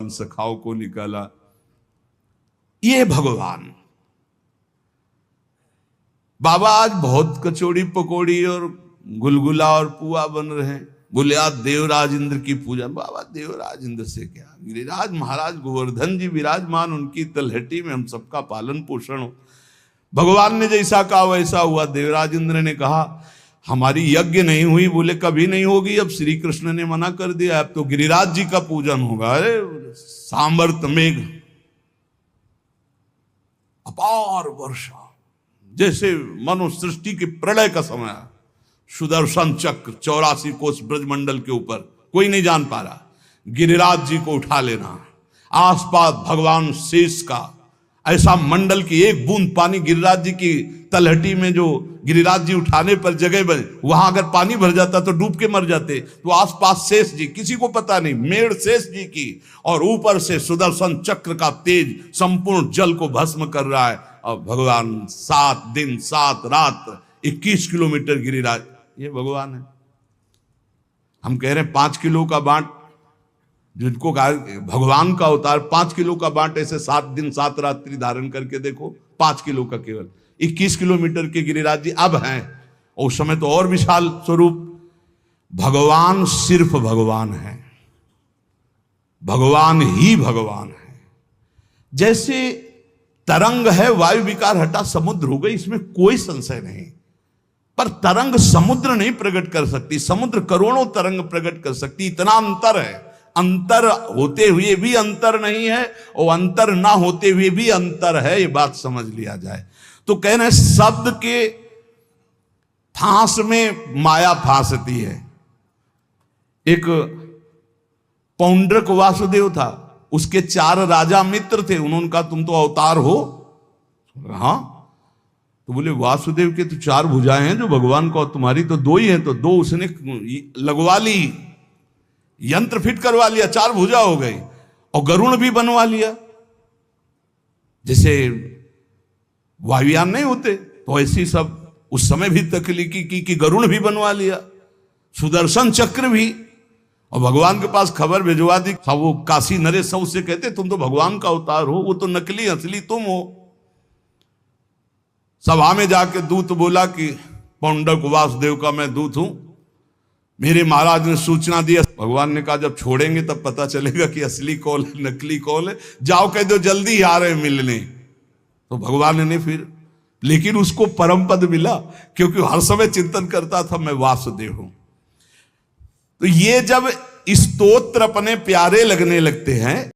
सखाओं को निकाला। ये भगवान बाबा आज बहुत कचौड़ी पकौड़ी और गुलगुला और पुआ बन रहे हैं। बोले आज देवराज इंद्र की पूजा। बाबा देवराज इंद्र से क्या, गिरिराज महाराज गोवर्धन जी विराजमान, उनकी तलहटी में हम सबका पालन पोषण हो। भगवान ने जैसा कहा वैसा हुआ। देवराज इंद्र ने कहा हमारी यज्ञ नहीं हुई। बोले कभी नहीं होगी, अब श्री कृष्ण ने मना कर दिया, अब तो गिरिराज जी का पूजन होगा। अरे सांवर्त मेघ, अपार वर्षा, जैसे मनु सृष्टि के प्रलय का समय। सुदर्शन चक्र 84 कोस ब्रजमंडल के ऊपर, कोई नहीं जान पा रहा। गिरिराज जी को उठा लेना, आसपास भगवान शेष का ऐसा मंडल की एक बूंद पानी गिरिराज जी की तलहटी में, जो गिरिराज जी उठाने पर जगह बने, वहां अगर पानी भर जाता तो डूब के मर जाते। तो आसपास शेष जी, किसी को पता नहीं, मेड़ शेष जी की, और ऊपर से सुदर्शन चक्र का तेज संपूर्ण जल को भस्म कर रहा है। और भगवान 7 दिन 7 रात 21 किलोमीटर गिरिराज, ये भगवान है। हम कह रहे हैं 5 किलो का बांट, जिनको भगवान का अवतार 5 किलो का बांट, ऐसे 7 दिन 7 रात्रि धारण करके देखो, 5 किलो का केवल 21 किलोमीटर के गिरिराज जी अब हैं। और उस समय तो और विशाल स्वरूप। भगवान सिर्फ भगवान है, भगवान ही भगवान है। जैसे तरंग है, वायु विकार हटा, समुद्र हो गई, इसमें कोई संशय नहीं। पर तरंग समुद्र नहीं प्रकट कर सकती, समुद्र करोड़ों तरंग प्रकट कर सकती, इतना अंतर है। अंतर होते हुए भी अंतर नहीं है, और अंतर ना होते हुए भी अंतर है, ये बात समझ लिया जाए। तो कह रहे शब्द के फांस में माया फांसती है। एक पौंड्रक वासुदेव था, उसके 4 राजा मित्र थे। उन्होंने कहा तुम तो अवतार हो। हाँ, तो बोले वासुदेव के तो 4 भुजाएं हैं जो भगवान को, तुम्हारी तो 2 ही हैं। तो 2 उसने लगवा ली, यंत्र फिट करवा लिया, 4 भुजा हो गई। और गरुण भी बनवा लिया, जैसे वायुयान नहीं होते, तो ऐसी सब उस समय भी तकलीकी की कि गरुण भी बनवा लिया, सुदर्शन चक्र भी। और भगवान के पास खबर भिजवा दी। सब वो काशी नरेश सब उससे कहते तुम तो भगवान का अवतार हो, वो तो नकली असली तुम हो। सभा में जाके दूत बोला कि पौंडक वासुदेव का मैं दूत हूं, मेरे महाराज ने सूचना दी। भगवान ने कहा जब छोड़ेंगे तब पता चलेगा कि असली कौन है नकली कौन है। जाओ कह दो जल्दी ही आ रहे मिलने। तो भगवान ने फिर, लेकिन उसको परम पद मिला, क्योंकि हर समय चिंतन करता था मैं वासुदेव हूं। तो ये जब स्तोत्र अपने प्यारे लगने लगते हैं,